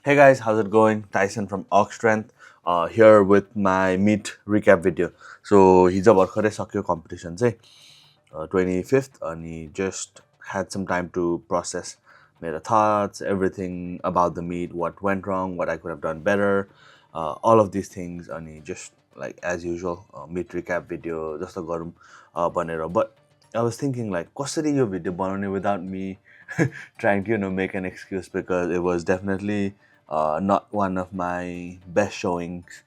Hey guys, how's it going? Tyson from Ox Strength here with my meet recap video. So हिजो भर्खरै सक्यो competition चाहिँ 25th and just had some time to process my thoughts, everything about the meet, what went wrong, what I could have done better, all of these things and just like as usual meet recap video just to गरौँ भनेर. But I was thinking like कसरी यो video बनाउने without me trying to make an excuse, because it was definitely not one of my best showings,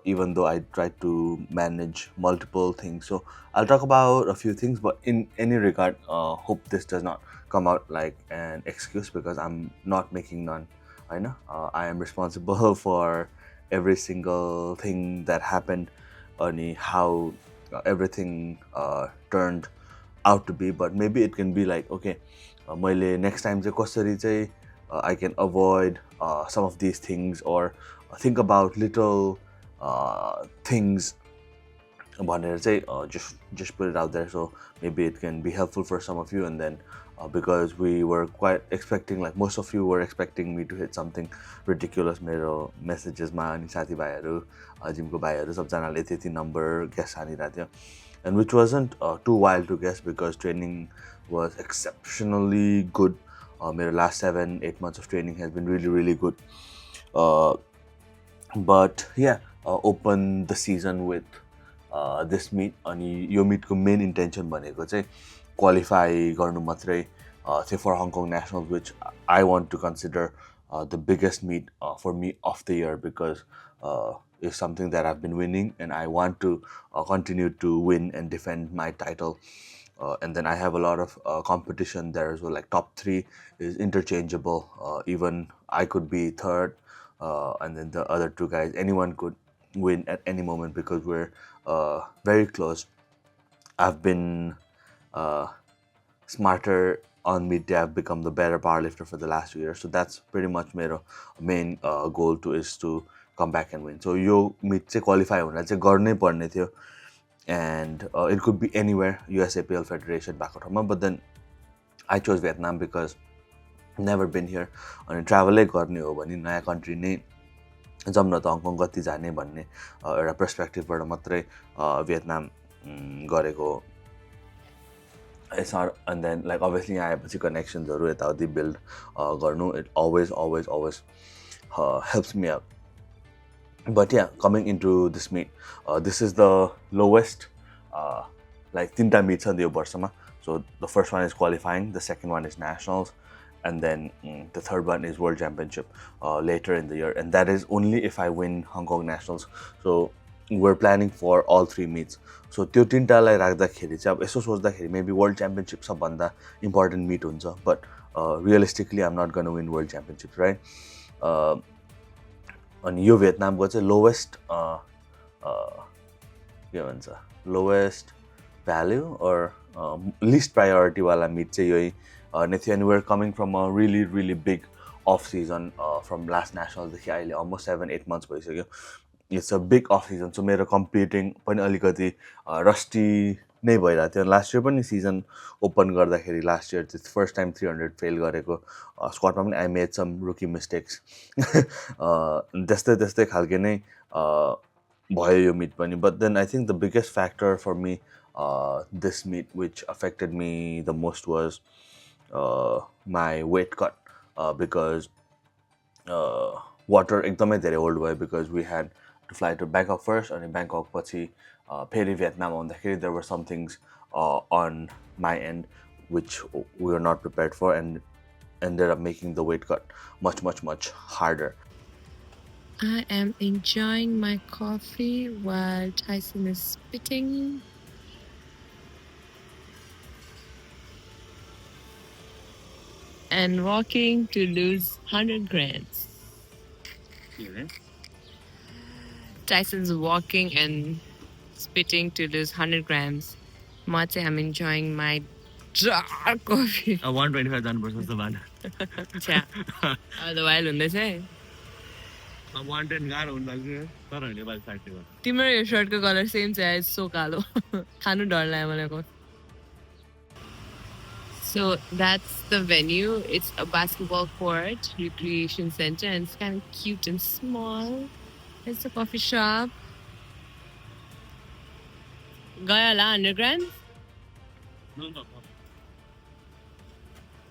even though I tried to manage multiple things. So I'll talk about a few things, but in any regard, hope this does not come out like an excuse, because I'm not making none. I know I am responsible for every single thing that happened, and how everything turned out to be. But maybe it can be like, okay, मैले next time चाहिँ कसरी चाहिँ I can avoid some of these things, or think about little things भनेर चाहिँ just put it out there. So maybe it can be helpful for some of you. And then because we were quite expecting, like most of you were expecting me to hit something ridiculous मेरो messagesमा, अनि साथीभाइहरू जिमको भाइहरू सबजनाले त्यति number guess हानिरहेको थियो, and which wasn't too wild to guess, because training was exceptionally good. My last 7-8 months of training has been really good. But yeah, open the season with this meet, अनि यो meetको main intention भनेको चाहिँ qualify गर्नु मात्रै थियो for Hong Kong Nationals, which I want to consider the biggest meet for me of the year, because it's something that I've been winning and I want to continue to win and defend my title. And then I have a lot of competition there as well, like top 3 is interchangeable. Even I could be third, and then the other 2 guys, anyone could win at any moment, because we're very close. I've been smarter on meet day. I've become the better powerlifter for the last 2 years. So that's pretty much my main goal is to come back and win. So yo meet चाहिँ qualify हुन चाहिँ गर्नै पर्ने थियो, and it could be anywhere, USAPL Federation भएको ठाउँमा. But then I chose Vietnam because never been here, अनि ट्राभलै गर्ने हो भने नयाँ कन्ट्री नै जाउँ न त, हङकङ कति जाने भन्ने एउटा पर्सपेक्टिभबाट मात्रै भियतनाम गरेको. And then like obviously यहाँ आएपछि कनेक्सन्सहरू यताउति बिल्ड गर्नु, it always helps me out. But yeah, coming into this meet, this is the lowest like 3 meets in the वर्षमा. So the first one is qualifying, the second one is nationals, and then the third one is world championship later in the year, and that is only if I win Hong Kong Nationals. So we're planning for all 3 meets. So त्यो 3टालाई राख्दाखेरि चाहिँ अब यसो सोच्दाखेरि maybe world championship सबभन्दा important meet हुन्छ, but realistically I'm not going to win world championships, right? अनि यो भियतनामको चाहिँ lowest के भन्छ लोवेस्ट भ्याल्यु or least priority वाला meet चाहिँ यही नै थियो. And we're coming from a really big off season from last nationals देखि अहिले almost 7-8 months भइसक्यो. It's a big off season, so मेरो competing पनि अलिकति rusty नै भइरहेको थियो. लास्ट इयर पनि सिजन ओपन गर्दाखेरि लास्ट इयर चाहिँ फर्स्ट टाइम 300 फेल गरेको स्क्वाडमा पनि आई मेड सम रुकी मिस्टेक्स. त्यस्तै खालके नै भयो यो मिट पनि. But then I think the biggest factor for me this meet which affected me the most was my weight cut, because water एकदमै धेरै होल्ड भयो, because we had to fly to Bangkok first, अनि ब्याङ्कक पछि फेरि भियतनाम आउँदाखेरि there were some things on my end which we were not prepared for, and ended up making the weight cut much harder. I am enjoying my coffee while Tyson is spitting. And walking to lose 100 grams. Tyson's walking and spitting to lose 100 grams. Mate, I'm enjoying my dark coffee. 125 जानुपर्छ जस्तो भएन. The while हुँदैछ है. 110 गाह्रो हुन लाग्छ तर होइन बाल साथी हो. तिम्रो यो सर्टको कलर सेम छ, सो कालो. खानु डर लाग्यो मलाई. So that's the venue. It's a basketball court, recreation center, and it's kind of cute and small. It's a coffee shop. Gaya underground?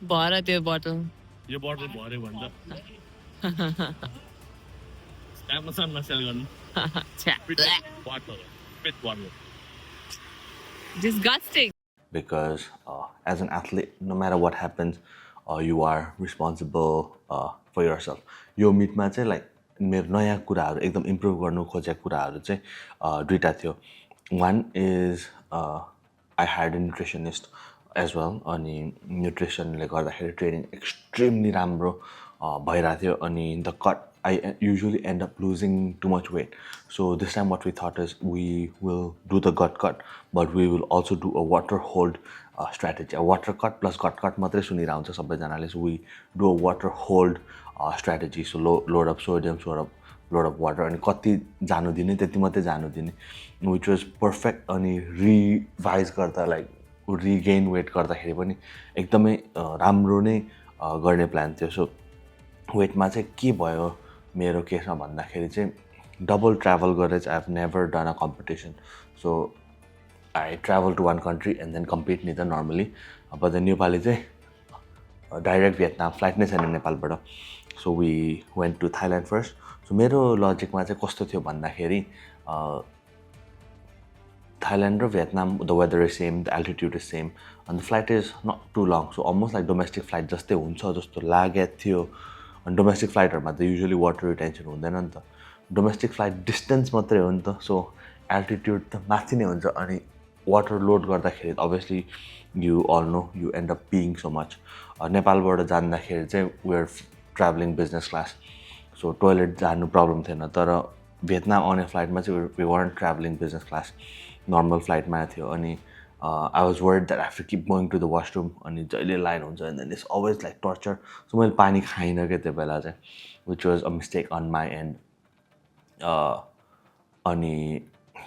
Bought a bottle. यो बोतल भर्यो भन्छ Amazon सेल गर्नु बोतल पेट भर्नु Disgusting. Because as an athlete, no matter what happens, you are responsible for yourself. यो मिटमा चाहिँ like मेरो नयाँ कुराहरू एकदम इम्प्रुभ गर्नु खोजेको कुराहरू चाहिँ दुईवटा थियो. One is I had a nutritionist as well. अनि न्युट्रिसनले गर्दाखेरि ट्रेनिङ एक्सट्रिमली राम्रो भइरहेको थियो. अनि the cut I usually end up losing too much weight. So this time what we thought is we will do the gut cut, but we will also do a water hold strategy. A water cut plus gut cut मात्रै सुनिरहेको हुन्छ सबैजनाले. So we do a water hold strategy. So load up sodium, load up water. अनि कति जानु दिने त्यति मात्रै जानु दिने, which was perfect. अनि रिभाइज गर्दा लाइक रिगेन वेट गर्दाखेरि पनि एकदमै राम्रो नै गर्ने प्लान थियो. सो वेटमा चाहिँ के भयो मेरो केसमा भन्दाखेरि चाहिँ डबल ट्राभल गरेर चाहिँ I have never done a competition. So I travel to one country and then compete नि त नर्मली. अब त नेपाली चाहिँ डाइरेक्ट भियतनाम फ्लाइट नै छैन नेपालबाट. So we went to Thailand first. So मेरो लजिकमा चाहिँ कस्तो थियो भन्दाखेरि थाइल्यान्ड र Vietnam the weather is same, the altitude is same, अनि the flight is not too long. So almost like domestic flight जस्तै हुन्छ जस्तो लागेको थियो. अनि डोमेस्टिक फ्लाइटहरूमा त युजली वाटर रिटेन्सन हुँदैन नि त. डोमेस्टिक फ्लाइट डिस्टेन्स मात्रै हो नि त. सो एल्टिट्युड त माथि नै हुन्छ. अनि वाटर लोड गर्दाखेरि obviously you all know you end up peeing so much. नेपालबाट जाँदाखेरि चाहिँ we are travelling business class. So toilet जानु प्रब्लम थिएन. तर भियतनाम आउने फ्लाइटमा चाहिँ we weren't travelling business class, normal फ्लाइटमा थियो. अनि I was worried that I have to keep going to the washroom अनि जहिले लाइन हुन्छ and then it's always like torture. So मैले पानी खाइनँ क्या त्यो बेला चाहिँ, which was a mistake on my end. अनि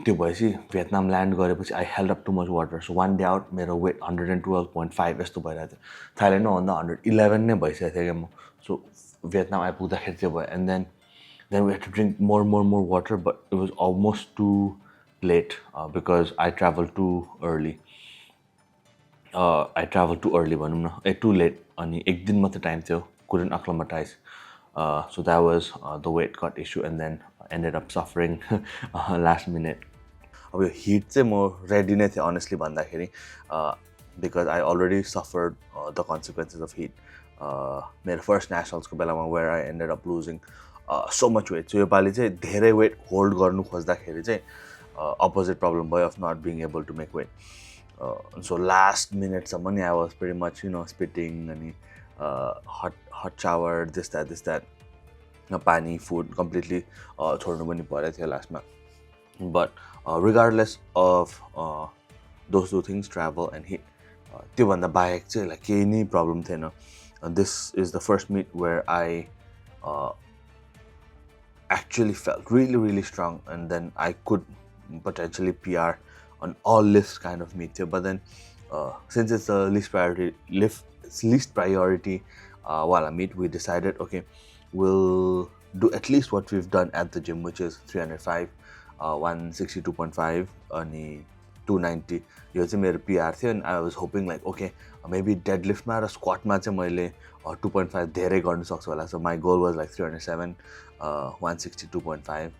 त्यो भएपछि भियतनाम ल्यान्ड गरेपछि I held up too much water. So one day out मेरो वेट 112.5 यस्तो भइरहेको थियो. थाइल्यान्डमा भन्दा 111 नै भइसकेको थियो क्या म. सो भियतनाम आइपुग्दाखेरि त्यो भयो. And then we had to drink more water. But it was almost too late because I traveled too early. भनौँ न, too late. अनि एक दिन मात्रै टाइम थियो, couldn't acclimatize. So that was the weight cut issue and then ended up suffering last minute. अब यो hit चाहिँ म रेडी नै थिएँ अनेस्टली भन्दाखेरि, because I already suffered the consequences of heat. मेरो फर्स्ट नेसनल्सको बेलामा where I ended up losing so much weight. So योपालि चाहिँ धेरै वेट होल्ड गर्नु खोज्दाखेरि चाहिँ opposite problem boy of not being able to make weight. So last minute someone I was pretty much spitting and hot shower, this that pani food completely chhodnu pani pareको थियो लास्टमा. But regardless of those two things, travel and heat, त्यो भन्दा बाहेक चाहिँ like केही नै problem थिएन. This is the first meet where I actually felt really strong, and then I could potentially PR on all lifts kind of meet. But then since it's the least priority while I meet, we decided okay, we'll do at least what we've done at the gym, which is 305, 162.5 अनि 290. यो चाहिँ मेरो PR थियो. and I was hoping like okay, maybe deadlift मा र squat मा चाहिँ मैले 2.5 धेरै गर्न सक्छु होला. So my goal was like 307, 162.5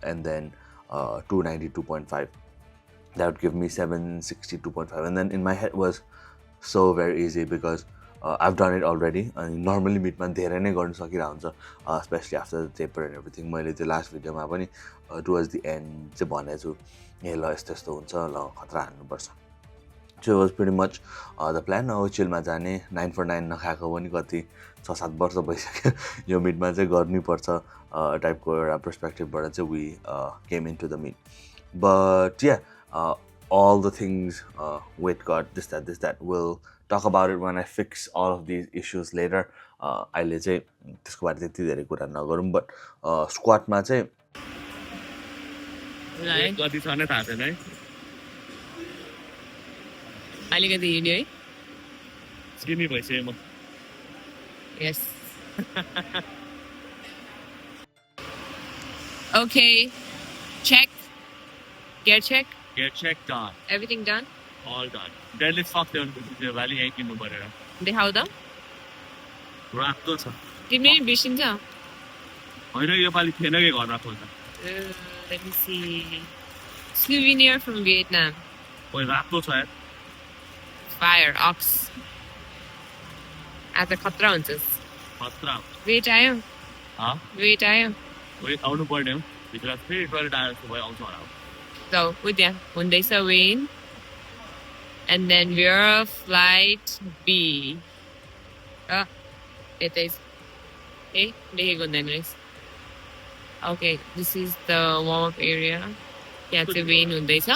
and then 292.5. That would give me 762.5. And then in my head was so very easy because I've done it already. And normally meet man धेरै नै गर्न सकिरहेको हुन्छ, especially after the taper and everything. मैले त्यो last भिडियोमा पनि towards the end चाहिँ भनेको छु, ए ल यस्तो यस्तो हुन्छ, ल खतरा हान्नुपर्छ. So it was pretty much the plan. अब चिलमा जाने, 9 for 9 नखाएको पनि कति 6-7 वर्ष भइसक्यो. यो मिटमा चाहिँ गर्नैपर्छ टाइपको एउटा पर्सपेक्टिभबाट चाहिँ we came into the meet. But yeah, all the things, weight cut, this that, we'll talk about it when I fix all of these issues later. अहिले चाहिँ त्यसको बारे त्यति धेरै कुरा नगरौँ. But स्क्वाटमा चाहिँ कति छ नै थाहा छैन है. अलिकति हिँड्यो है. Skinny boy, same. Yes. Okay. Check. Gear check. Get check done. Everything done. All done. Deadlift सक्थ्यो भने त्यो भ्याली यहीँ किन्नु परेर देखाऊ त रातो छ तिमी बिर्सिन्छ होइन योपालि थिएन कि घर रातो छ Let me see. Souvenir from Vietnam. ओइ रातो छ यार Fire. Ox. आज खतरा हुन्छस् खतरा वेट आयो वेट आयो वेट आउनु पर्ने हो भित्र फेरि टोइलेट आएर जस्तो भयो आउँछ होला So, उद्या हुँदैछ Wayne. And then we're flight B. It is. Hey, देखेको हुँदैन रहेछ. Okay, this is the warm-up area. Yeah, it's a Wayne हुँदैछ.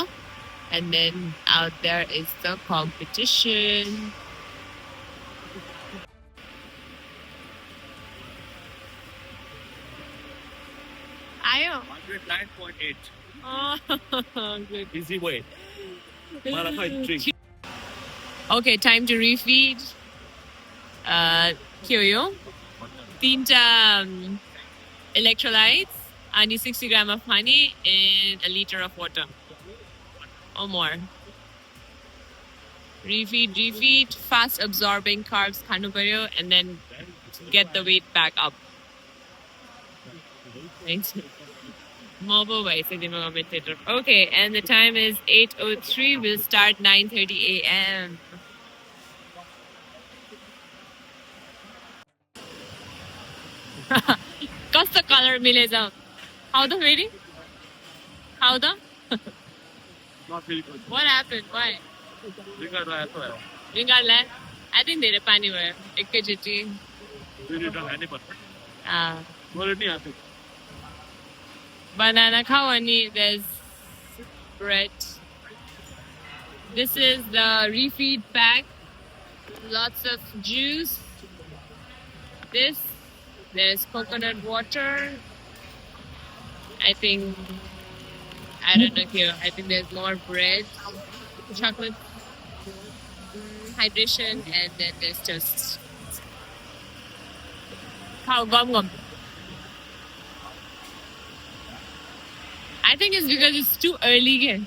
And then out there is the competition. आयो 109.8 Oh, good. easy way मलाई खै drink Okay, time to refeed. के हो यो 3टा electrolytes and 60 grams of honey and a liter of water or more. Refeed, fast absorbing carbs khanu paryo and then get the weight back up. Thanks. Mobile way, commentator. Okay, and the time is 8:03. We'll start 9:30 a.m. कस्तो colour मिलेछ How the waiting? How the? not really good What happened? Why? drink आएर आएको भयो Ringal I think धेरै पानी भयो एकैचोटि 2 litre खानै पर्छ मलाई नि आएको banana khao ani there's bread. This is the refeed pack. Lots of juice. There's coconut water. I don't know here. I think there's more bread, chocolate, hydration, and then there's just how gum. I think it's because it's too early again.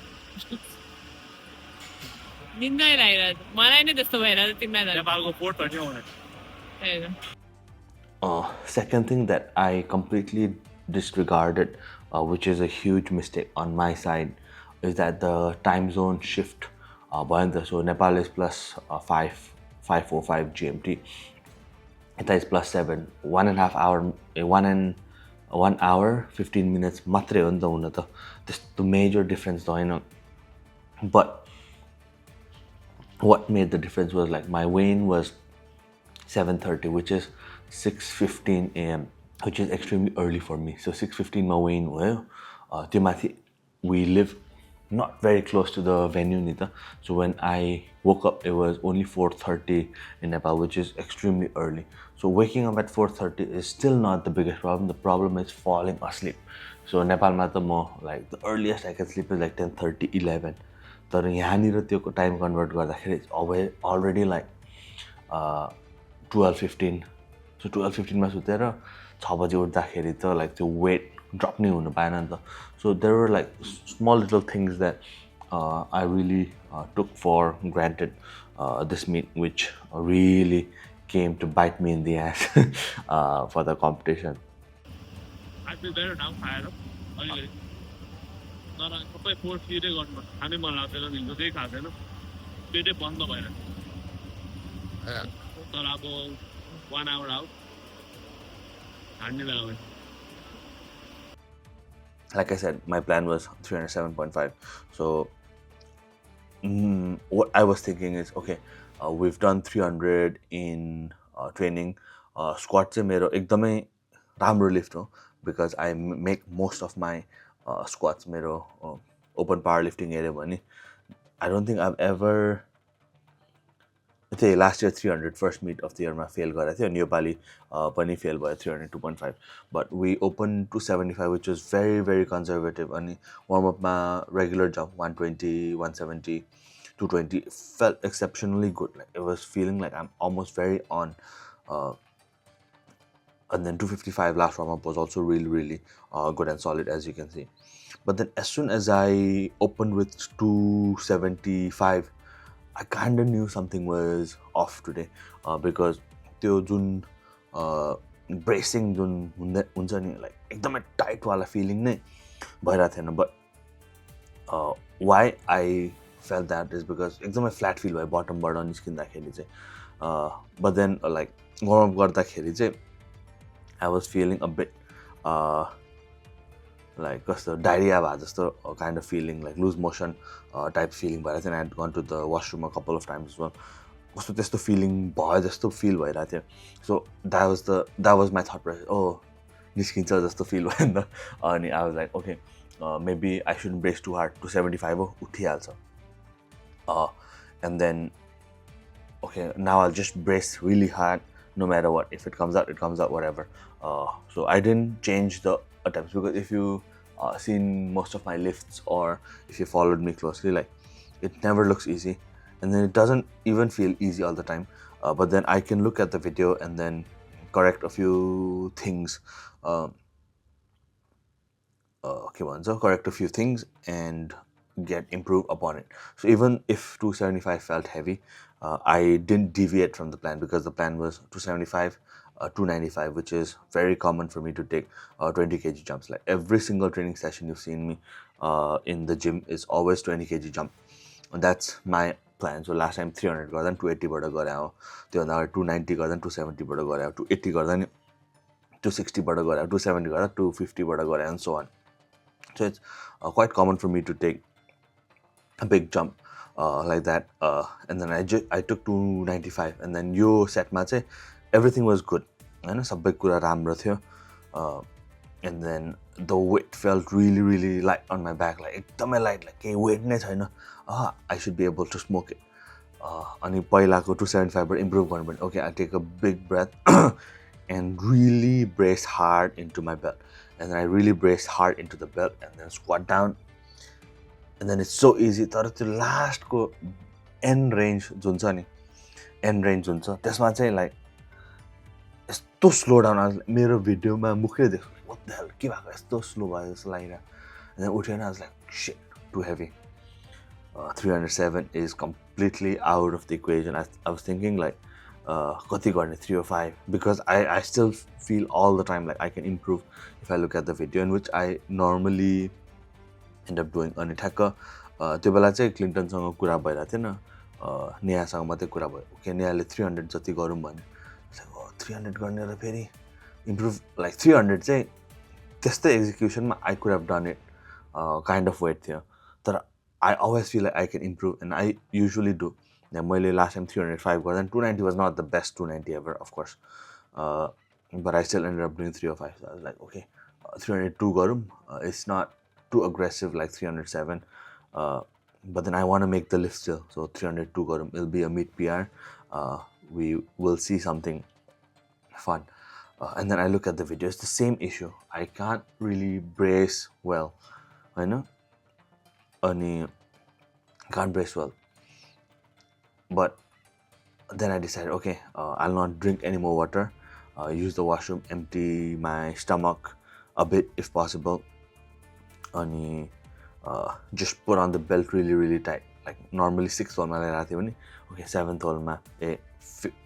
निन्दा आइरहेको मलाई नै त्यस्तो भइरहेको तिमीलाई नेपालको 4:30 आउने Second thing that I completely disregarded, which is a huge mistake on my side, is that the time zone shift. So Nepal is plus 5:05 GMT. It is plus 7. 1.5 hour, 1 hour 15 minutes. Matre ho ni ta हुन त त्यस्तो major difference त होइन. But what made the difference was like my weigh-in was 7:30, which is 6:15 a.m., which is extremely early for me. So 6:15 my weigh-in भयो. We live not very close to the venue nita. So when I woke up, it was only 4:30 in Nepal, which is extremely early. So waking up at 4:30 is still not the biggest problem. The problem is falling asleep. So Nepal ma like the earliest I can sleep is like 10:30, 11. तर यहाँनिर त्यो time convert गर्दाखेरि it's already like 12:15. सो 12:15 मा सुतेर 6 बजे उठ्दाखेरि त like त्यो wait drop नै हुनु पाएन नि त. So there were like small little things that I really took for granted this meet which really came to bite me in the ass for the competition. I feel better now, खाएर अलिकति तर सबै force फिडै गर्नु खानै मन लाग्दैन हिजो केही खाँदैन पेटै बन्द भएर तर अब 1 hour out हान्ने बेला भयो. Like I said, my plan was 307.5. So what I was thinking is, okay, we've done 300 in training. Squat चाहिँ मेरो एकदमै राम्रो लिफ्ट हो because I make most of my squats मेरो open powerlifting area भने I don't think I've ever last year 300 first meet of the year मा fail गरेको थियो अनि योपालि पनि fail भयो 302.5. But we opened 275, which was very very conservative. अनि warm up मा regular jump 120, 170, 220 felt exceptionally good. Like it was feeling like I'm almost very on. And then 255 last warm up was also really good and solid, as you can see. But then as soon as I opened with 275, I kind of knew something was off today, because त्यो जुन ब्रेसिङ जुन हुन्छ नि like एकदमै tight वाला feeling नै भइरहेको थिएन. But Y I fail that is because एकदमै flat fill भयो बटमबाट निस्किँदाखेरि चाहिँ. बट देन लाइक वार्मअप गर्दाखेरि चाहिँ I was feeling a bit like कस्तो डायरिया भए जस्तो kind of feeling, like loose motion type feeling भएर चाहिँ I had gone to the washroom a couple of times well. कस्तो त्यस्तो फिलिङ भयो जस्तो फिल भइरहेको थियो. So that was my thought process. निस्किन्छ जस्तो फिल भयो नि त. अनि I was like okay, maybe I should brace too hard. 275 हो, उठिहाल्छ. And then okay, now I'll just brace really hard no matter what. If it comes out, it comes out, whatever. So I didn't change the attempts, because if you seen most of my lifts, or if you followed me closely, like it never looks easy, and then it doesn't even feel easy all the time. But then I can look at the video and then correct a few things. Correct a few things and get improve upon it. So even if 275 felt heavy, I didn't deviate from the plan, because the plan was 275, 295, which is very common for me to take 20 kg jumps. Like every single training session you've seen me in the gym is always 20 kg jump. And that's my plan. So last time 300 गर्दा 280 बाट गरे हो, त्योभन्दा 290 गर्दा 270 बाट गरे हो, 280 गर्दा 260 बाट गरे हो, 270 गर्दा 250 बाट गरे, and so on. So it's quite common for me to take a big jump like that. And then I took 295, and then यो सेटमा चाहिँ everything was good, हैन, सबै कुरा राम्रो थियो. And then the weight felt really light on my back, like एकदमै light, like केही weight नै छैन. I should be able to smoke it. अनि पहिलाको 275 बाट improve गर्नु पर्ने. Okay, I take a big breath and really brace hard into my belt, and then I really brace hard into the belt, and then squat down. And then it's so easy. तर त्यो लास्टको end range जुन छ नि, end range जुन छ त्यसमा चाहिँ like यस्तो slow down. मेरो भिडियोमा मुखै देख्छु, व्हाट द हेल, के भएको, यस्तो स्लो भयो जस्तो लागिरहेको. And then उठेन, I was like shit, too heavy. 307 is completely out of the equation. I was thinking like कति गर्ने 305, because I still feel all the time like I can improve if I look at the video, in which I normally end up doing. अनि ठ्याक्क त्यो बेला चाहिँ क्लिन्टनसँग कुरा भइरहेको थिएन, नेहासँग मात्रै कुरा भयो. ओके, नेहाले 300 जति गरौँ भने, 300 गर्ने र फेरि इम्प्रुभ, लाइक 300 चाहिँ त्यस्तै एक्जिक्युसनमा I could have done it kind of weight थियो. तर I always feel like I can improve, and I usually do. मैले last time 305 गर्दा 290 was not the best 290 ever, of course, but I still ended up doing 305. So I was like, okay, 302 गरौँ. It's not too aggressive like 307, but then I want to make the lift still, so 302 गरौँ. It'll be a mid PR. We will see something fun. And then I look at the video, it's the same issue. I can't really brace well, I know. Ani can't brace well. But then I decided, okay, I'll not drink any more water, use the washroom, empty my stomach a bit if possible. Ani just put on the belt really tight. Like normally 6th hole ma lagai थियो भने, okay, 7th hole ma,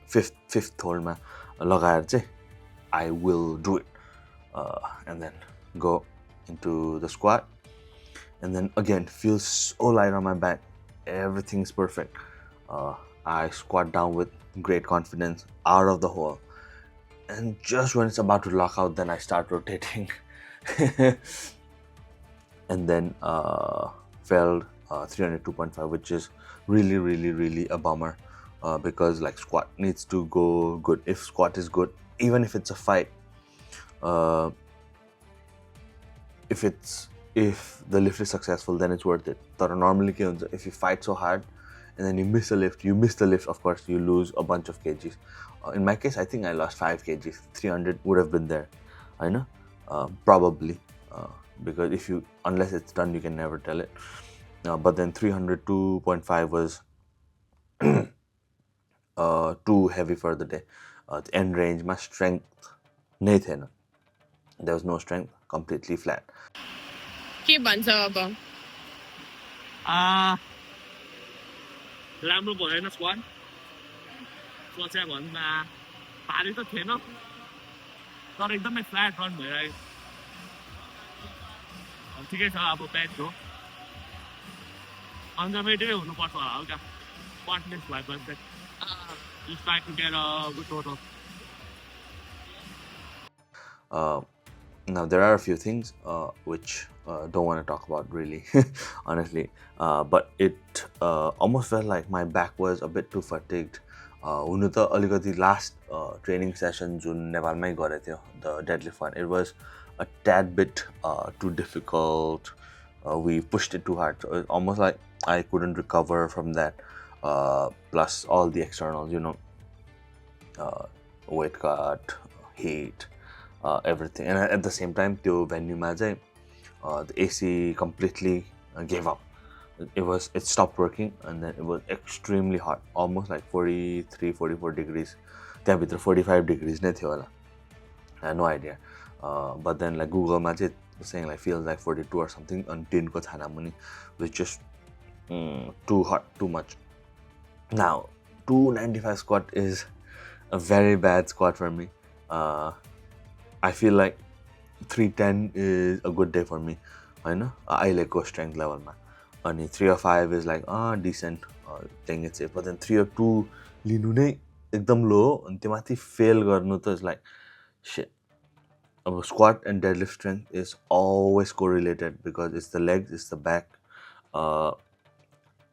5th hole ma लगाएर चाहिँ I will do it, and then go into the squat. And then again, feels so light on my back. Everything's perfect. I squat down with great confidence out of the hole. And just when it's about to lock out, then I start rotating. And then failed 302.5, which is really a bummer. Because like squat needs to go good. If squat is good, even if it's a fight, if the lift is successful, then it's worth it. But normally if you fight so hard and then you miss the lift, of course you lose a bunch of kgs. In my case, I think I lost 5 kgs. 300 would have been there, I know, probably, because unless it's done, you can never tell it. But then 302.5 was too heavy for the day. The end range, my strength, नै थिएन. There was no strength, completely flat. के भन्छ अब राम्रो भएन squad सोचे भन्दा भारी त थिएन तर एकदमै फ्ल्याट रन भइरहेको ठिकै छ अब ब्याच हो कन्जर्भेटिभै हुनुपर्छ होला हल्का कन्फिडेन्स भएपछि चाहिँ just try to get a good total. Now there are a few things which don't want to talk about really, honestly. But it almost felt like my back was a bit too fatigued. हुनु त अलिकति last training session जुन नेपालमै गरेको थियो, the deadlift one, it was a tad bit too difficult. We pushed it too hard, so it's almost like I couldn't recover from that. Plus all the externals, weight cut, heat, everything. And at the same time, the venue the AC completely gave up. It stopped working, and then it was extremely hot, almost like 43-44 degrees. There 45 degrees I had no idea. But then like Google was saying like feels like 42 or something on 10 ko thana muni, which just too hot, too much. Now 295 squat is a very bad squat for me. I feel like 310 is a good day for me. I know I like go strength level ma. Only 305 is like decent thing it's safe. But then 302 linu नै एकदम low अनि त्यमाथि fail गर्नु त is like shit. Squat and deadlift strength is always correlated because it's the legs, it's the back.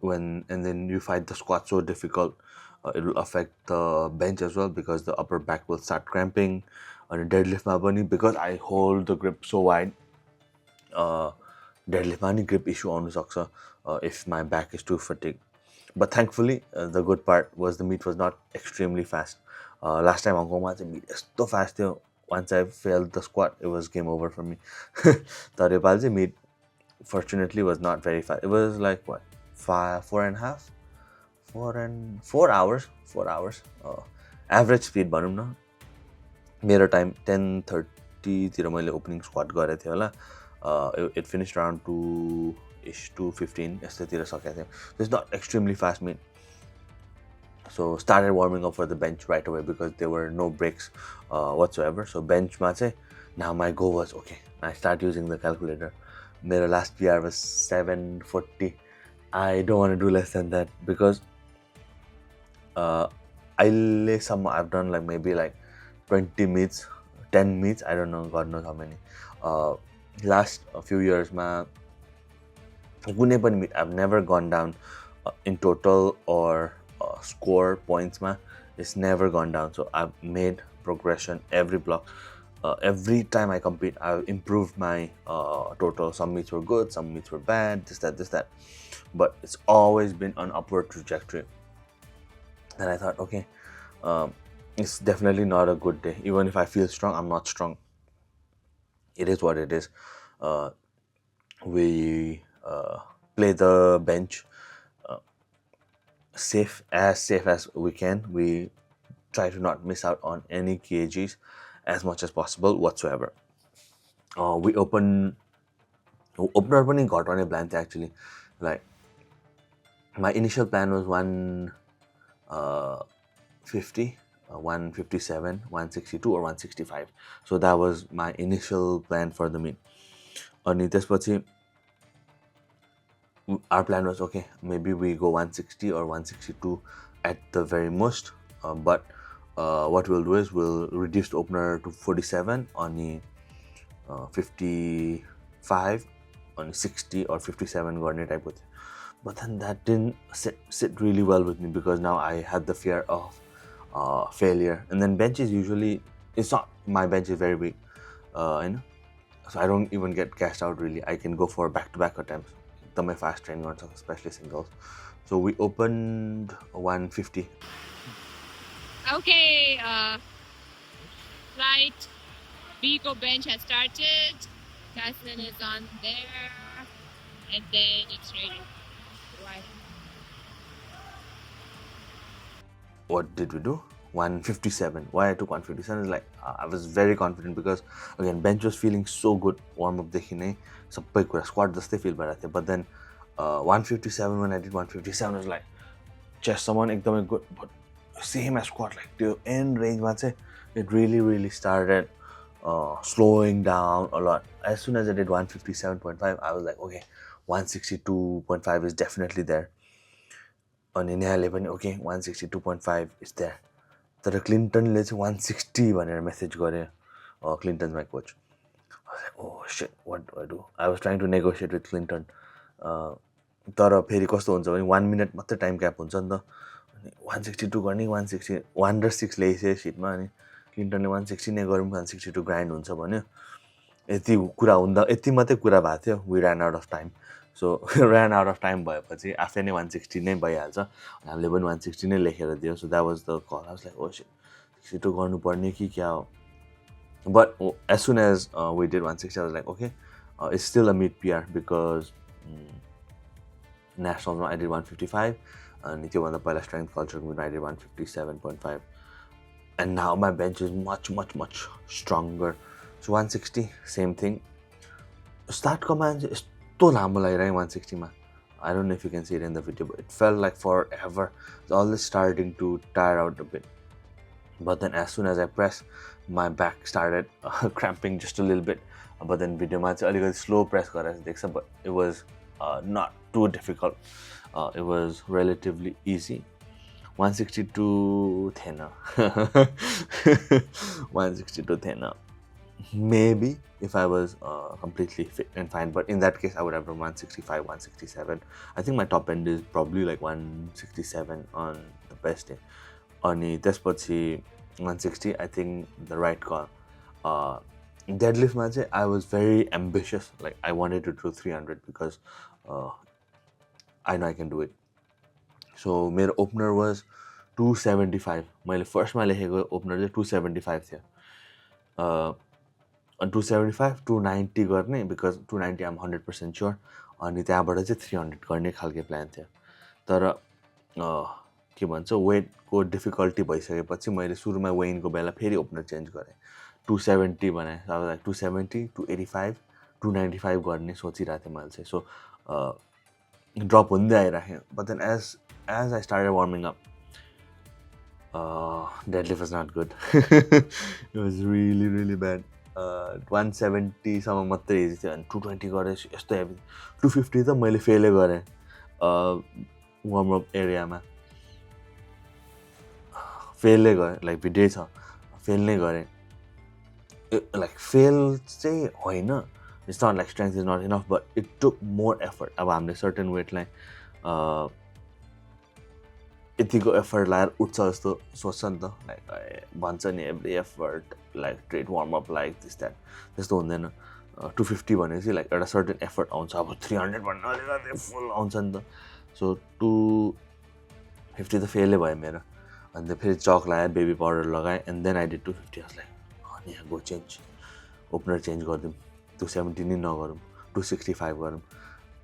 And then you find the squat so difficult, it will affect the bench as well because the upper back will start cramping. On a deadlift ma pani because I hold the grip so wide, deadlift ma ni grip issue आउनु सक्छ if my back is too fatigued. But thankfully, the good part was the meet was not extremely fast. Last time Hong Kong ma चाहिँ meet यस्तो fast थियो. Once I failed the squat, it was game over for me. The योपालि चाहिँ meet fortunately was not very fast. It was like what, 4 hours. Average speed भनौँ न. मेरो time 10:30 तिर मैले ओपनिङ स्क्वाट गरेको थिएँ होला. It finished around 2-ish, 2:15 यस्तोतिर सकेको थियो. So it's not extremely fast meet. So started warming up for the bench right away because there were no breaks whatsoever. So bench ma चाहिँ now my goal was okay. I start using the calculator. मेरो last PR was 740. I don't want to do less than that because I've done like maybe like 20 meets, 10 meets, I don't know, God knows how many. Last few years ma कुनै पनि meet I've never gone down in total or score points ma, it's never gone down. So I've made progression every block. Every time I compete, I've improved my total. Some meets were good, some meets were bad, this that. But it's always been an upward trajectory. And I thought, okay, it's definitely not a good day. Even if I feel strong, I'm not strong. It is what it is. We play the bench safe as we can. We try to not miss out on any kgs as much as possible whatsoever. We opener पनि घटाउने plan थियो actually. Like my initial plan was 150, 157, 162 or 165. So that was my initial plan for the meet. अनि त्यसपछि our plan was okay, maybe we go 160 or 162 at the very most, but what we'll do is we'll reduce the opener to 47 on 55 on 60 or 57 गर्ने type with. But then that didn't sit really well with me because now I had the fear of failure. And then bench is usually, it's not, my bench is very weak, so I don't even get cashed out really. I can go for back-to-back attempts. My fast training on especially singles. So we opened 150. Okay, flight Vigo bench has started. Tyson is on there, and then it's ready. Right. what did we do? 157. Why I took 157 is like I was very confident because again bench was feeling so good. Warm up देखि नै सबै कुरा squat जस्तै feel भइरहेको थियो. But then 157 when I did 157 was like chest someone एकदमै good, but same as squat like the end range मा चाहिँ it really started slowing down a lot. As soon as I did 157.5 I was like okay 162.5 is definitely there. अनि नेहाले पनि okay 162.5 is there. तर क्लिन्टनले चाहिँ 160 भनेर message गरे Clinton my coach. oh shit what do I do? I was trying to negotiate with Clinton. तर फेरि कस्तो हुन्छ भने 1 मिनट मात्रै टाइम ग्याप हुन्छ नि त. अनि 162 गर्ने 160 106 ल्याइसक्यो सिटमा. अनि क्लिन्टनले 160 नै गरौँ 162 ग्राइन्ड हुन्छ भन्यो. यति कुरा हुँदा यति मात्रै कुरा भएको थियो. We ran out of time. So ran out of time भएपछि आफै नै 160 नै भइहाल्छ. हामीले पनि 160 नै लेखेर दियो. सो द्याट वाज द कल. आई वाज लाइक ओ शिट 62 गर्नुपर्ने कि क्या हो. But as soon as we did 160 I was like okay it's still a mid PR because nationals I did 155 and त्योभन्दा पहिला strength culture I did 157.5 and now my bench is much stronger. So 160 same thing. Start command यस्तो लामो लागिरह्यो 160 मा. I don't know if you can see it in the video but it felt like forever. It's all starting to tire out a bit. But then as soon as I pressed, my back started cramping just a little bit. But then video मा चाहिँ अलिकति slow press गरेर देख्छ, but it was not too difficult. It was relatively easy. 162 थिएन. 162 थिएन. Maybe if I was completely fit and fine, but in that case I would have done 165, 167. I think my top end is probably like 167 on the best day. अनि त्यसपछि 160 I think the right call. Deadlift मा चाहिँ I was very ambitious. Like I wanted to do 300 because I know I can do it. So मेरो opener was 275. मैले फर्स्टमा लेखेको opener चाहिँ 275 थियो. 275 290 गर्ने because 290 I'm 100% sure. अनि त्यहाँबाट चाहिँ 300 गर्ने खालको प्लान थियो. तर के भन्छ वेटको डिफिकल्टी भइसकेपछि मैले सुरुमा वेइनको बेला फेरि ओपनर चेन्ज गरेँ. 270 बनाएँ. अब लाइक 270 285 295 गर्ने सोचिरहेको थिएँ मैले चाहिँ. सो ड्रप हुँदै आइराखेँ. But then as I started warming up deadlift was not good. It was really bad. 170 सम्म मात्रै इजी थियो. अनि 220 गरेँ यस्तो हेभी. 250 त मैले फेलै गरेँ वार्मअप एरियामा. फेलै गरेँ. लाइक भिडियो छ फेल नै गरेँ. लाइक फेल चाहिँ होइन. It's not like strength is not enough but it took more effort. अब हामीले सर्टेन वेटलाई यतिको एफर्ट लगाएर उठ्छ जस्तो सोच्छ नि त. लाइक भन्छ नि every effort like trade warm up like this that. त्यस्तो हुँदैन. 250 भनेपछि लाइक एउटा सर्टेन एफर्ट आउँछ. अब 300 भन्नु अलिकति फुल आउँछ नि त. सो 250 त फेलै भयो मेरो. अन्त फेरि चक लगाएँ बेबी पाउडर लगाएँ and then I did 250. Like अनि यहाँ गो चेन्ज ओपनर चेन्ज गरिदिउँ. 270 नै नगरौँ 265 गरौँ.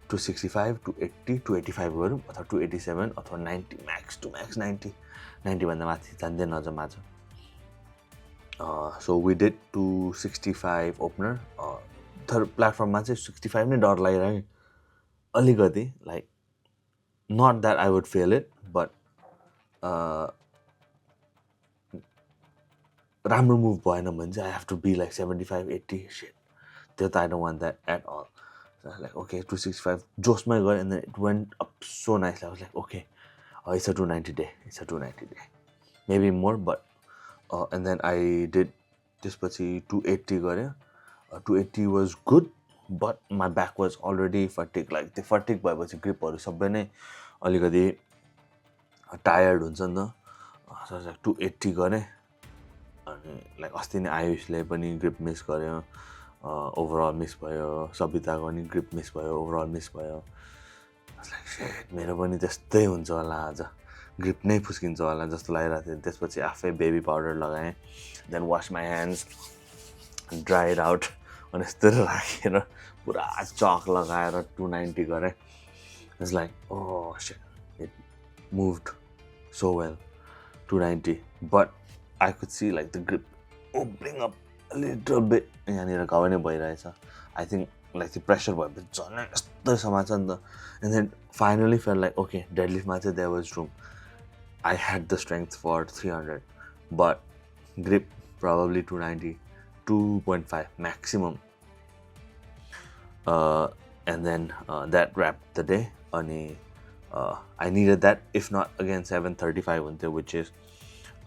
265 280 285 गरौँ अथवा 287 अथवा 90 म्याक्स टु म्याक्स 90 भन्दा माथि जान्दै नजाउँ आज. So we did 265 opener. Third प्लेटफर्ममा चाहिँ 65 नै डर लागिरह्यो अलिकति. Like not that I would fail it but राम्रो मुभ भएन भने चाहिँ I have to be like 75 80 shit. त्यो त I don't want that at all. Like okay 265 जोसमै गएँ and then it went up so nicely. I was like okay it's a 290 day it's a 290 day maybe more but and then I did त्यसपछि 280 गरेँ. 280 was good but my back was already fatigue. Like त्यो fatigue भएपछि ग्रिपहरू सबै नै अलिकति tired हुन्छ नि त. 280 गरेँ. अनि लाइक अस्ति नै आयुषले पनि ग्रिप मिस गर्यो. ओभरअल मिस भयो. सबिताको पनि ग्रिप मिस भयो. ओभरअल मिस भयो. लाइक सेट मेरो पनि त्यस्तै हुन्छ होला आज. ग्रिप नै फुस्किन्छ होला जस्तो लागिरहेको थियो. त्यसपछि आफै बेबी पाउडर लगाएँ. देन वास माई ह्यान्ड्स ड्राइड आउट अनि यस्तो राखेर पुरा चक लगाएर 290 गरेँ. It's like oh set it moved so well. 290, but I could see like the grip opening up a little bit. यहाँनिर घाउ नै भइरहेछ. I think like the pressure भएपछि झन् यस्तो समाछ नि त. And then finally felt like okay, deadliftमा चाहिँ there was room. I had the strength for 300, but grip probably 290, 2.5 maximum. And then that wrapped the day. I needed that, if not again 735 which is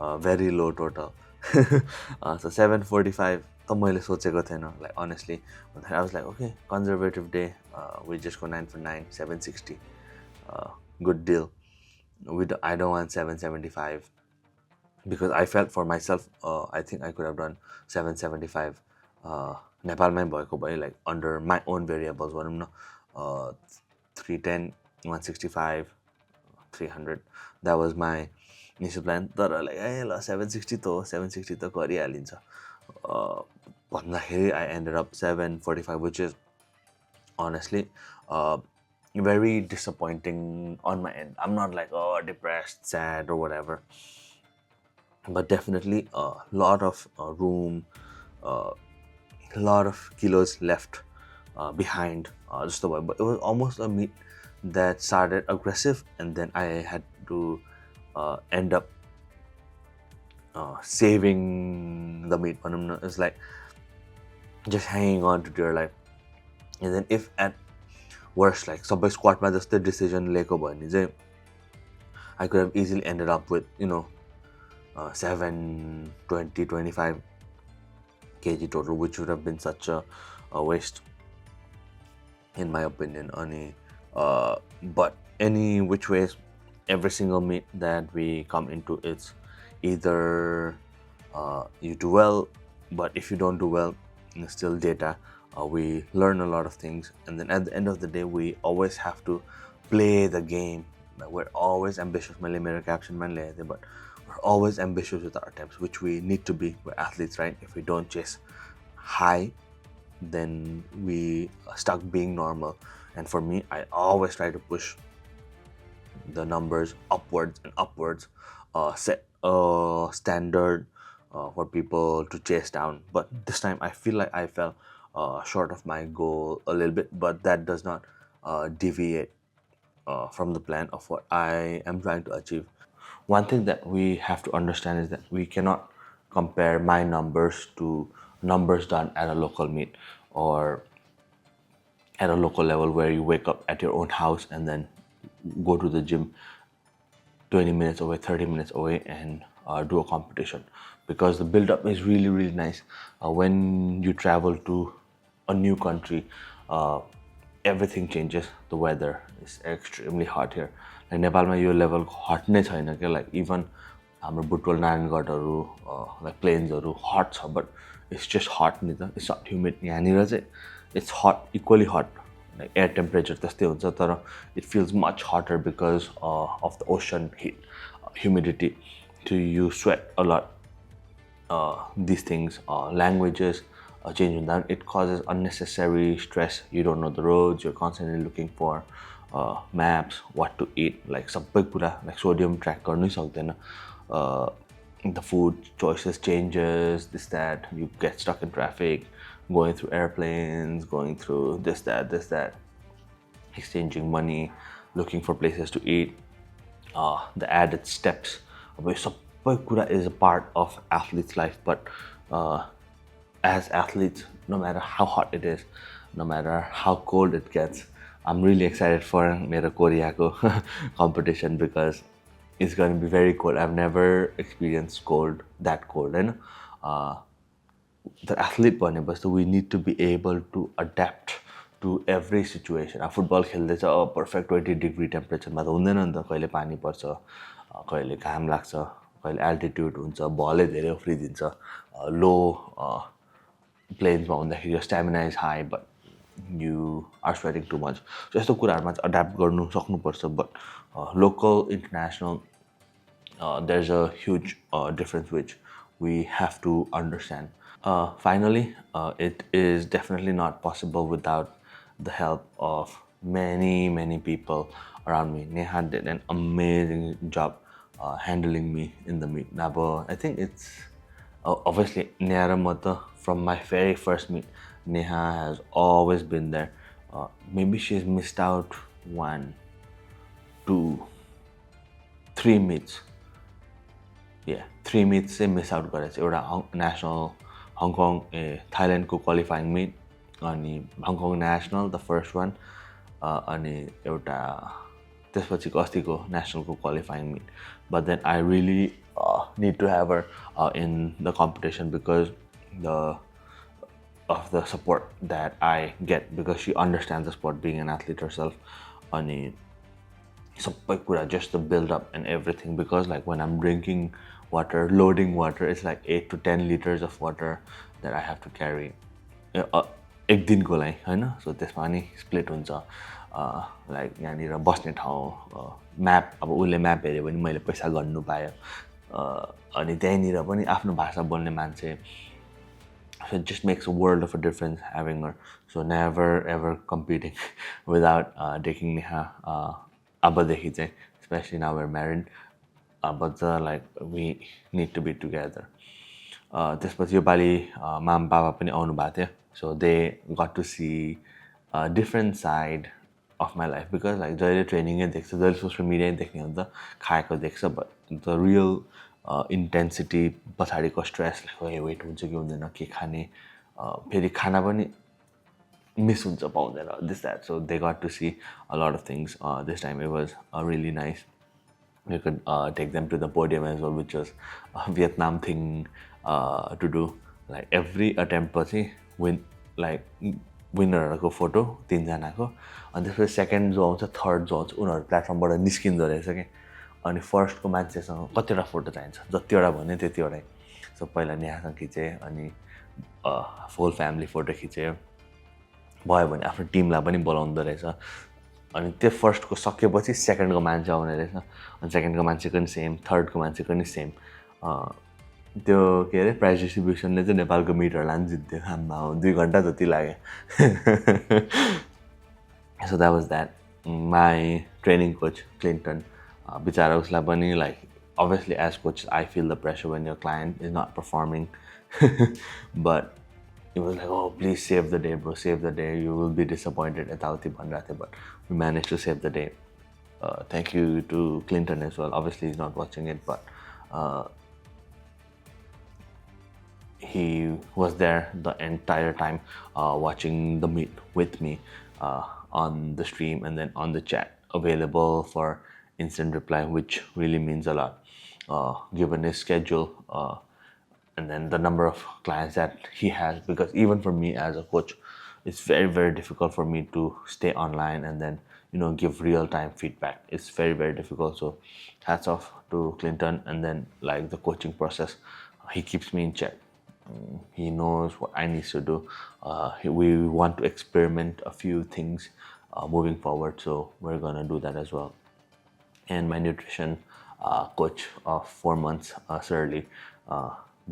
very low total. So 745 त मैले सोचेको थिएन, like honestly. I was like okay, conservative day, we just go 9 for 9, 760, good deal. I don't want 775 because I felt for myself I think I could have done 775 नेपालमै भएको भए like under my own variables भनौँ न, 310, 165, 300, that was my initial plan. तर like ए ल 760 त हो, 760 त गरिहालिन्छ भन्दाखेरि I ended up 745, which is honestly very disappointing on my end. I'm not like depressed, sad or whatever, but definitely a lot of room, a lot of kilos left behind. Just the way, but it was almost a meet that started aggressive, and then I had to end up saving the meat. It's like just hanging on to dear life. And then if at worst, like सबै squatमा जस्तै decision लिएको भयो भने चाहिँ I could have easily ended up with 720, 25 kg total, which would have been such a waste in my opinion. But any which ways, every single meet that we come into, it's either you do well, but if you don't do well, it's still data. We learn a lot of things, and then at the end of the day, we always have to play the game. We're always ambitious, मेरो caption man ले but we're always ambitious with our attempts, which we need to be. We're athletes, right? If we don't chase high, then we are stuck being normal. And for me, I always try to push the numbers upwards and upwards, set a standard for people to chase down. But this time I feel like I fell short of my goal a little bit, but that does not deviate from the plan of what I am trying to achieve. One thing that we have to understand is that we cannot compare my numbers to numbers done at a local meet or at a local level where you wake up at your own house and then go to the gym 20 minutes away, 30 minutes away and do a competition, because the build up is really, really nice. When you travel to a new country, everything changes. The weather is extremely hot here. Like नेपालमा यो level hot नै छैन के, like even हाम्रो Butwal नारायणगढहरू like plains hot छ, but it's just hot नि त, it's not humid. यहाँनिर चाहिँ it's hot, equally hot, like air temperature त्यस्तै हुन्छ, तर it feels much hotter because of the ocean heat, humidity. So you sweat a lot. These things, languages change that. It causes unnecessary stress. You don't know the roads. You're constantly looking for maps, what to eat. Like सबै कुरा like sodium track गर्नै सक्दैन. The food choices changes, this that. You get stuck in traffic, going through airplanes, going through this that, exchanging money, looking for places to eat. The added steps. सबै कुरा is a part of athlete's life, but as athletes, no matter how hot it is, no matter how cold it gets, I'm really excited for मेरो कोरियाको competition because it's going to be very cold. I've never experienced cold, that cold, and the athlete भनेपछि we need to be able to adapt to every situation. Football खेल्दैछ perfect 20 degree टेम्परेचरमा त हुँदैन नि त, कहिले पानी पर्छ, कहिले घाम लाग्छ, कहिले एल्टिट्युड हुन्छ, बलै धेरै उफ्रिदिन्छ, लो प्लेन्समा हुँदाखेरि your stamina is high but you are sweating too much. So यस्तो कुराहरुमा चाहिँ अड्याप्ट गर्नु सक्नुपर्छ. But local, international, there's a huge difference which we have to understand. Finally, it is definitely not possible without the help of many people around me. Neha did an amazing job handling me in the meet. Now, I think it's obviously Neha Mata from my very first meet. Neha has always been there. Maybe she's missed out 1, 2, 3 meets. Yeah, 3 meets चाहिँ miss out गरेछ एउटा national Hong Kong थाइल्यान्डको qualifying meet अनि Hong Kong national the first one अनि एउटा त्यसपछिको अस्तिको नेसनलको qualifying meet but then I really need to have her in the competition because the of the support that I get because she understands the sport being an athlete herself अनि सबै कुरा just the build up and everything because like when I'm drinking water loading water it's like 8 to 10 liters of water that I have to carry एक दिनको लागि हैन सो त्यसमा नि split हुन्छ like यहाँनिर बस्ने ठाउँ म्याप अब उसले म्याप हेऱ्यो भने मैले पैसा गर्नु पायो अनि त्यहीँनिर पनि आफ्नो भाषा बोल्ने मान्छे so it just makes a world of a difference having her. So never ever competing without taking Neha Abadekhi चाहिँ, especially now we're married. But like we need to be together. त्यसपछि यो पालि माम बाबा पनि आउनु भएको थियो. So they got to see a different side of my life because like जहिले ट्रेनिङै देख्छ जहिले सोसियल मिडिया देख्ने हो नि त खाएको देख्छ but the real इन्टेन्सिटी पछाडिको स्ट्रेस लाइक वेट हुन्छ कि हुँदैन के खाने फेरि खाना पनि मिस हुन्छ पाउँदैन this that so they got to see a lot of things this time it was really nice you could take them to the podium as well, which was a Vietnam thing to do. Like every attempt पछि विनरहरूको photo तिनजनाको अनि त्यसपछि second जो आउँछ third जो आउँछ उनीहरू प्लेटफर्मबाट निस्किँदो रहेछ कि अनि फर्स्टको मान्छेसँग कतिवटा फोटो चाहिन्छ जतिवटा भन्यो त्यतिवटै सो पहिला नेहासँग खिचेँ अनि फुल फ्यामिली फोटो खिचेँ भयो भने आफ्नो टिमलाई पनि बोलाउँदो रहेछ अनि त्यो फर्स्टको सकेपछि सेकेन्डको मान्छे आउने रहेछ अनि सेकेन्डको मान्छेको नि सेम थर्डको मान्छेको नि सेम त्यो के अरे प्राइज डिस्ट्रिब्युसनले चाहिँ नेपालको मिटहरूलाई पनि जित्यो आम्मा 2 घन्टा जति लाग्यो सो that was that my training coach Clinton बिचारा उसलाई पनि like obviously as coach I feel the pressure when your client is not performing but it was like oh please save the day bro save the day you will be disappointed etauti bhanrate but we managed to save the day thank you to Clinton as well obviously he's not watching it but he was there the entire time watching the meet with me on the stream and then on the chat available for instant reply which really means a lot given his schedule and then the number of clients that he has because even for me as a coach it's very very difficult for me to stay online and then give real-time feedback it's very very difficult so hats off to Clinton and then like the coaching process he keeps me in check he knows what I need to do we want to experiment a few things moving forward so we're gonna do that as well and my nutrition coach of 4 months Shirley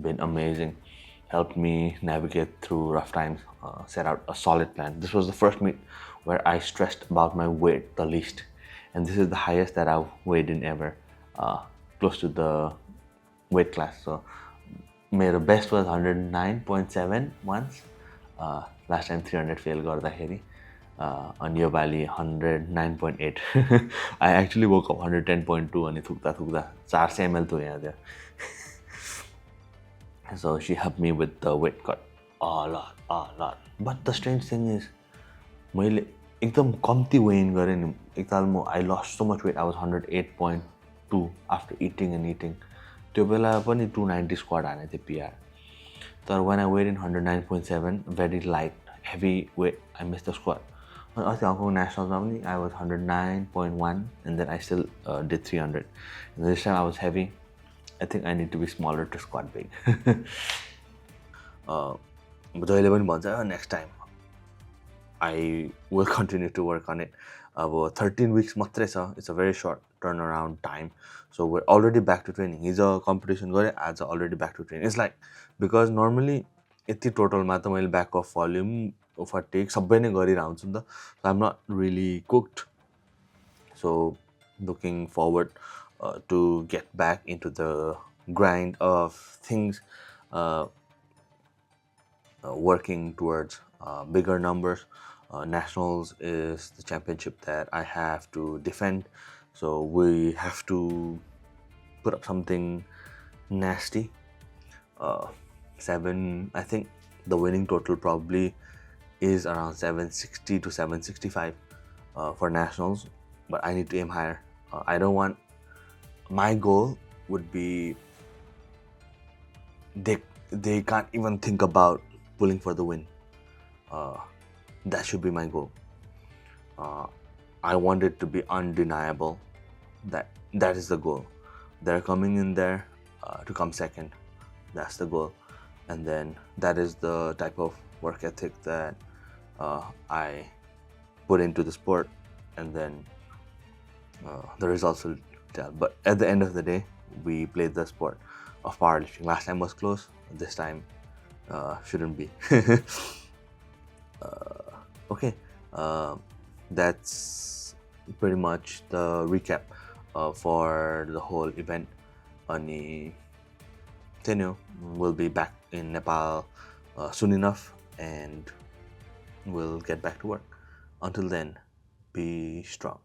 been amazing helped me navigate through rough times set out a solid plan this was the first meet where I stressed about my weight the least and this is the highest that I've weighed in ever close to the weight class so my best was 109.7 once last time 300 fail गर्दाखेरि on yo Pali 109.8 I actually woke up 110.2 अनि थुक्दा 400 ml तो यहाँ थियो so she helped me with the weight cut a lot but the strange thing is मैले एकदम कम्ती when गरेँ नि एकताल म I lost so much weight I was 108.2 after eating त्यो बेला पनि 290 squat हाने थिएँ PR तर when I weighed in 109.7 very light heavy weight I missed the squat अस्ति हङकङ नेसनलमा पनि I was 109.1 and then I still did 300 and this time I was heavy I think I need to be smaller to squat big जहिले पनि भन्छ next time I will continue to work on it अब 13 weeks मात्रै छ it's a very short turnaround time so we're already back to training हिजो competition गरेँ आज already back to training it's like because normally यति टोटलमा त मैले back off volume fatigue सबै नै गरिरहेको हुन्छु नि त so I'm not really cooked so looking forward to get back into the grind of things, working towards bigger numbers. Nationals is the championship that I have to defend, so we have to put up something nasty. Seven, I think the winning total probably is around 760 to 765 for nationals, but I need to aim higher. I don't want, my goal would be, they can't even think about pulling for the win. That should be my goal. I want it to be undeniable that that is the goal. They're coming in there to come second. That's the goal, and then that is the type of work ethic that I put into the sport, and then the results will tell. But at the end of the day, we played the sport of powerlifting. Last time was close. This time shouldn't be. Okay, that's pretty much the recap for the whole event. Ani Tenyo will be back in Nepal soon enough, and we'll get back to work. Until then, be strong.